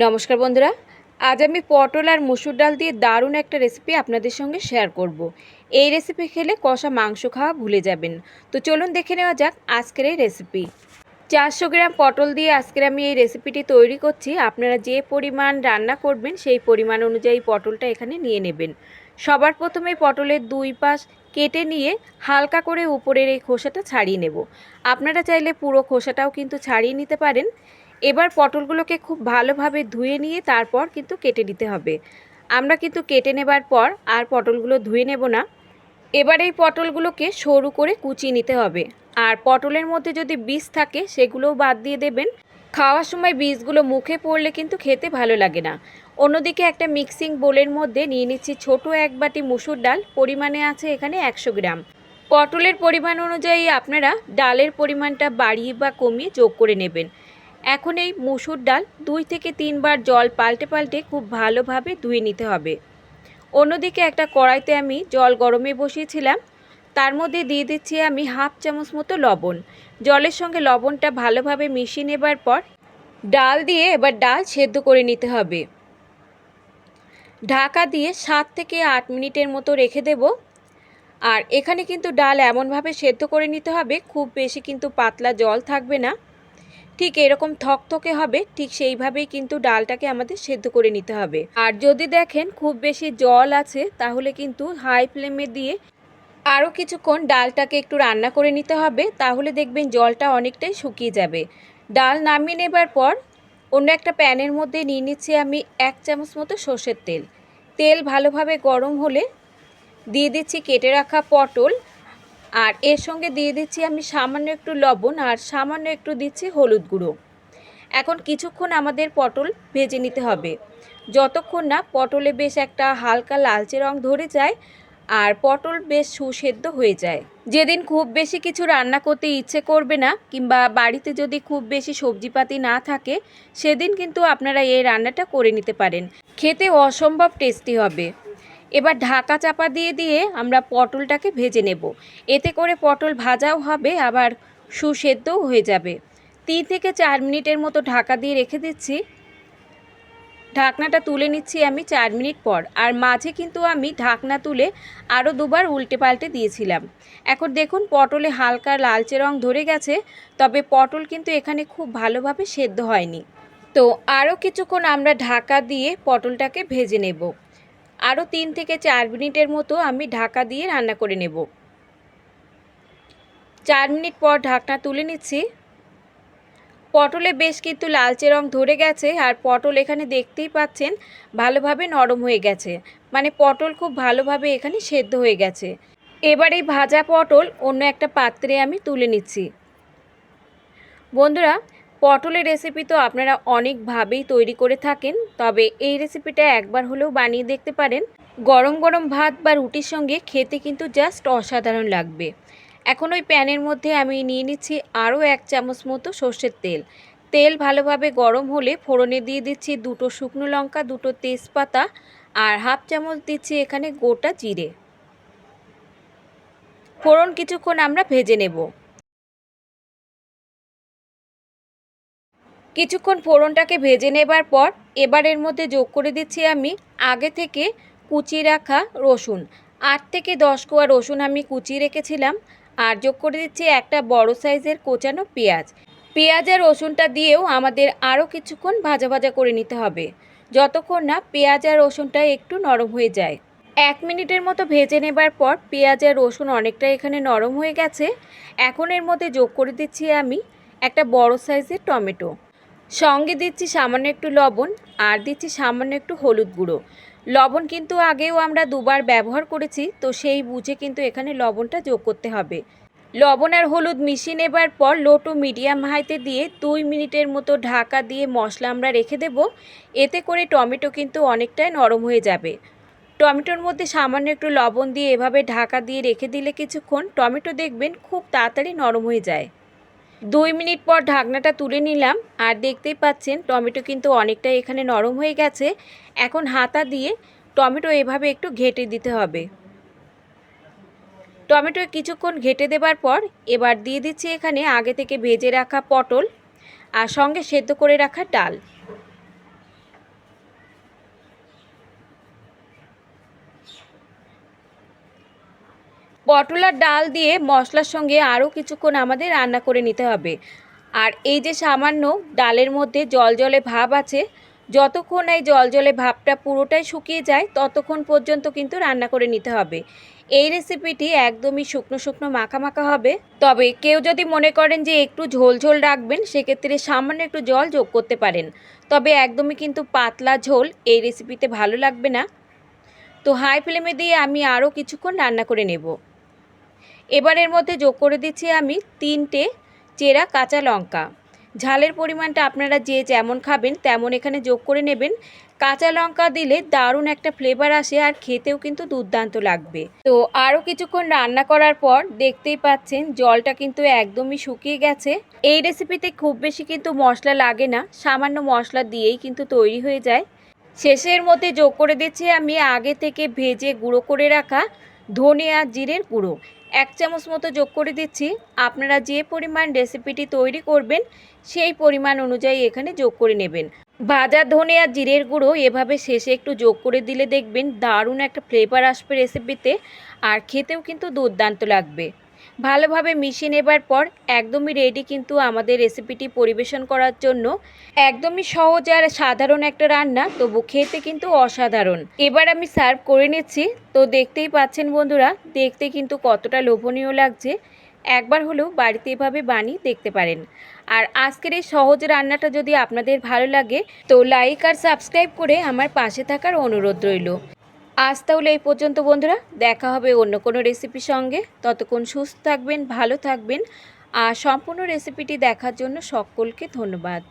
নমস্কার বন্ধুরা, আজ আমি পটল আর মসুর ডাল দিয়ে দারুণ একটা রেসিপি আপনাদের সঙ্গে শেয়ার করব। এই রেসিপি খেলে কষা মাংস খাওয়া ভুলে যাবেন। তো চলুন দেখে নেওয়া যাক আজকের এই রেসিপি। 400 গ্রাম পটল দিয়ে আজকের আমি এই রেসিপিটি তৈরি করছি। আপনারা যে পরিমাণ রান্না করবেন সেই পরিমাণ অনুযায়ী পটলটা এখানে নিয়ে নেবেন। সবার প্রথমে পটলের দুই পাশ কেটে নিয়ে হালকা করে উপরের এই খোসাটা ছাড়িয়ে নেব। আপনারা চাইলে পুরো খোসাটাও কিন্তু ছাড়িয়ে নিতে পারেন। এবার পটলগুলোকে খুব ভালোভাবে ধুয়ে নিয়ে তারপর কিন্তু কেটে নিতে হবে। আমরা কিন্তু কেটে নেবার পর আর পটলগুলো ধুয়ে নেব না। এবার এই পটলগুলোকে সরু করে কুচিয়ে নিতে হবে। আর পটলের মধ্যে যদি বীজ থাকে সেগুলোও বাদ দিয়ে দেবেন। খাওয়ার সময় বীজগুলো মুখে পড়লে কিন্তু খেতে ভালো লাগে না। অন্যদিকে একটা মিক্সিং বোলের মধ্যে নিয়ে নিচ্ছি ছোট এক বাটি মসুর ডাল, পরিমাণে আছে এখানে 100 গ্রাম। পটলের পরিমাণ অনুযায়ী আপনারা ডালের পরিমাণটা বাড়িয়ে বা কমিয়ে যোগ করে নেবেন। এখন এই মসুর ডাল 2 থেকে 3 বার জল পাল্টে পাল্টে খুব ভালোভাবে ধুয়ে নিতে হবে। অন্যদিকে একটা কড়াইতে আমি জল গরমে বসিয়েছিলাম, তার মধ্যে দিয়ে দিচ্ছি আমি হাফ চামচ মতো লবণ। জলের সঙ্গে লবণটা ভালোভাবে মিশিয়ে নেবার পর ডাল দিয়ে এবার ডাল সেদ্ধ করে নিতে হবে। ঢাকা দিয়ে 7 থেকে 8 মিনিটের মতো রেখে দেব। আর এখানে কিন্তু ডাল এমনভাবে সেদ্ধ করে নিতে হবে, খুব বেশি কিন্তু পাতলা জল থাকবে না, ঠিক এরকম থকথকে হবে, ঠিক সেইভাবেই কিন্তু ডালটাকে আমাদের সেদ্ধ করে নিতে হবে। আর যদি দেখেন খুব বেশি জল আছে তাহলে কিন্তু হাই ফ্লেমে দিয়ে আরও কিছুক্ষণ ডালটাকে একটু রান্না করে নিতে হবে, তাহলে দেখবেন জলটা অনেকটাই শুকিয়ে যাবে। ডাল নামিয়ে নেবার পর অন্য একটা প্যানের মধ্যে নিয়ে নিচ্ছি আমি 1 চামচ মতো সর্ষের তেল। তেল ভালোভাবে গরম হলে দিয়ে দিচ্ছি কেটে রাখা পটল, আর এর সঙ্গে দিয়ে দিচ্ছি আমি সামান্য একটু লবণ আর সামান্য একটু দিচ্ছি হলুদ গুঁড়ো। এখন কিছুক্ষণ আমাদের পটল ভেজে নিতে হবে, যতক্ষণ না পটলে বেশ একটা হালকা লালচে রং ধরে যায় আর পটল বেশ সুসেদ্ধ হয়ে যায়। যেদিন খুব বেশি কিছু রান্না করতে ইচ্ছে করবে না কিংবা বাড়িতে যদি খুব বেশি সবজিপাতি না থাকে, সেদিন কিন্তু আপনারা এই রান্নাটা করে নিতে পারেন। খেতে অসম্ভব টেস্টি হবে। এবার ঢাকা চাপা দিয়ে দিয়ে আমরা পটলটাকে ভেজে নেব। এতে করে পটল ভাজাও হবে আবার সুসেদ্ধও হয়ে যাবে। 3 থেকে 4 মিনিটের মতো ঢাকা দিয়ে রেখে দিচ্ছি। ঢাকনাটা তুলে নিচ্ছি আমি 4 মিনিট পর, আর মাঝে কিন্তু আমি ঢাকনা তুলে আরও দুবার উল্টে পাল্টে দিয়েছিলাম। এখন দেখুন পটলে হালকা লালচে রং ধরে গেছে, তবে পটল কিন্তু এখানে খুব ভালোভাবে সেদ্ধ হয়নি। তো আরও কিছুক্ষণ আমরা ঢাকা দিয়ে পটলটাকে ভেজে নেব। আরও 3 থেকে 4 মিনিটের মতো আমি ঢাকা দিয়ে রান্না করে নেব। 4 মিনিট পর ঢাকনা তুলে নিচ্ছি। পটলে বেশ কিন্তু লালচে রং ধরে গেছে, আর পটল এখানে দেখতেই পাচ্ছেন ভালোভাবে নরম হয়ে গেছে, মানে পটল খুব ভালোভাবে এখানে সেদ্ধ হয়ে গেছে। এবার এই ভাজা পটল অন্য একটা পাত্রে আমি তুলে নিচ্ছি। বন্ধুরা, পটলের রেসিপি তো আপনারা অনেকভাবেই তৈরি করে থাকেন, তবে এই রেসিপিটা একবার হলেও বানিয়ে দেখতে পারেন। গরম গরম ভাত বা রুটির সঙ্গে খেতে কিন্তু জাস্ট অসাধারণ লাগবে। এখন ওই প্যানের মধ্যে আমি নিয়ে নিচ্ছি আরও 1 চামচ মতো সর্ষের তেল। তেল ভালোভাবে গরম হলে ফোড়নে দিয়ে দিচ্ছি 2টো শুকনো লঙ্কা, 2টো তেজপাতা আর হাফ চামচ দিচ্ছি এখানে গোটা জিরে। ফোড়ন কিছুক্ষণ আমরা ভেজে নেব। কিছুক্ষণ ফোড়নটাকে ভেজে নেবার পর এবার এর মধ্যে যোগ করে দিচ্ছি আমি আগে থেকে কুচিয়ে রাখা রসুন। 8 থেকে 10 কোয়া রসুন আমি কুচিয়ে রেখেছিলাম। আর যোগ করে দিচ্ছি একটা বড় সাইজের কোচানো পেঁয়াজ। পেঁয়াজ আর রসুনটা দিয়েও আমাদের আরও কিছুক্ষণ ভাজা ভাজা করে নিতে হবে, যতক্ষণ না পেঁয়াজ আর রসুনটা একটু নরম হয়ে যায়। 1 মিনিটের মতো ভেজে নেবার পর পেঁয়াজ আর রসুন অনেকটা এখানে নরম হয়ে গেছে। এখন এর মধ্যে যোগ করে দিচ্ছি আমি একটা বড় সাইজের টমেটো। সঙ্গে দিচ্ছি সামান্য একটু লবণ আর দিচ্ছি সামান্য একটু হলুদ গুঁড়ো। লবণ কিন্তু আগেও আমরা দুবার ব্যবহার করেছি, তো সেই বুঝে কিন্তু এখানে লবণটা যোগ করতে হবে। লবণ আর হলুদ মিশিয়ে নেবার পর লো টু মিডিয়াম হাইতে দিয়ে 2 মিনিটের মতো ঢাকা দিয়ে মশলা আমরা রেখে দেব। এতে করে টমেটো কিন্তু অনেকটাই নরম হয়ে যাবে। টমেটোর মধ্যে সামান্য একটু লবণ দিয়ে এভাবে ঢাকা দিয়ে রেখে দিলে কিছুক্ষণ টমেটো দেখবেন খুব তাড়াতাড়ি নরম হয়ে যায়। 2 মিনিট পর ঢাকনাটা তুলে নিলাম, আর দেখতেই পাচ্ছেন টমেটো কিন্তু অনেকটা এখানে নরম হয়ে গেছে। এখন হাতা দিয়ে টমেটো এভাবে একটু ঘেঁটে দিতে হবে। টমেটো কিছুক্ষণ ঘেঁটে দেবার পর এবার দিয়ে দিচ্ছি এখানে আগে থেকে ভেজে রাখা পটল আর সঙ্গে সেদ্ধ করে রাখা ডাল। পটল আর ডাল দিয়ে মশলার সঙ্গে আরও কিছুক্ষণ আমাদের রান্না করে নিতে হবে। আর এই যে সামান্য ডালের মধ্যে জলজলে ভাব আছে, যতক্ষণ এই জলজলে ভাবটা পুরোটাই শুকিয়ে যায় ততক্ষণ পর্যন্ত কিন্তু রান্না করে নিতে হবে। এই রেসিপিটি একদমই শুকনো শুকনো মাখা মাখা হবে। তবে কেউ যদি মনে করেন যে একটু ঝোল ঝোল রাখবেন, সেক্ষেত্রে সামান্য একটু জল যোগ করতে পারেন। তবে একদমই কিন্তু পাতলা ঝোল এই রেসিপিতে ভালো লাগবে না। তো হাই ফ্লেমে দিয়ে আমি আরও কিছুক্ষণ রান্না করে নেব। এবার এর মধ্যে যোগ করে দিচ্ছি আমি 3টে চেরা কাঁচা লঙ্কা। ঝালের পরিমাণটা আপনারা যে যেমন খাবেন তেমন এখানে যোগ করে নেবেন। কাঁচা লঙ্কা দিলে দারুণ একটা ফ্লেভার আসে আর খেতেও কিন্তু দুর্দান্ত লাগবে। তো আরও কিছুক্ষণ রান্না করার পর দেখতেই পাচ্ছেন জলটা কিন্তু একদমই শুকিয়ে গেছে। এই রেসিপিতে খুব বেশি কিন্তু মশলা লাগে না, সামান্য মশলা দিয়েই কিন্তু তৈরি হয়ে যায়। শেষের মধ্যে যোগ করে দিচ্ছি আমি আগে থেকে ভেজে গুঁড়ো করে রাখা ধনে আর জিরের গুঁড়ো 1 চামচ মতো যোগ করে দিচ্ছি। আপনারা যে পরিমাণ রেসিপিটি তৈরি করবেন সেই পরিমাণ অনুযায়ী এখানে যোগ করে নেবেন। ভাজা ধনে আর জিরের গুঁড়ো এভাবে শেষে একটু যোগ করে দিলে দেখবেন দারুণ একটা ফ্লেভার আসবে রেসিপিতে, আর খেতেও কিন্তু দুর্দান্ত লাগবে। ভালোভাবে মিশিয়ে নেবার পর একদমই রেডি কিন্তু আমাদের রেসিপিটি পরিবেশন করার জন্য। একদমই সহজ আর সাধারণ একটা রান্না, তবু খেতে কিন্তু অসাধারণ। এবার আমি সার্ভ করে নিচ্ছি। তো দেখতেই পাচ্ছেন বন্ধুরা, দেখতে কিন্তু কতটা লোভনীয় লাগছে। একবার হলেও বাড়িতে এভাবে বানিয়ে দেখতে পারেন। আর আজকের এই সহজ রান্নাটা যদি আপনাদের ভালো লাগে তো লাইক আর সাবস্ক্রাইব করে আমার পাশে থাকার অনুরোধ রইল। আজ তাহলে এই পর্যন্ত বন্ধুরা, দেখা হবে অন্য কোনো রেসিপির সঙ্গে। ততক্ষণ সুস্থ থাকবেন, ভালো থাকবেন। আর সম্পূর্ণ রেসিপিটি দেখার জন্য সকলকে ধন্যবাদ।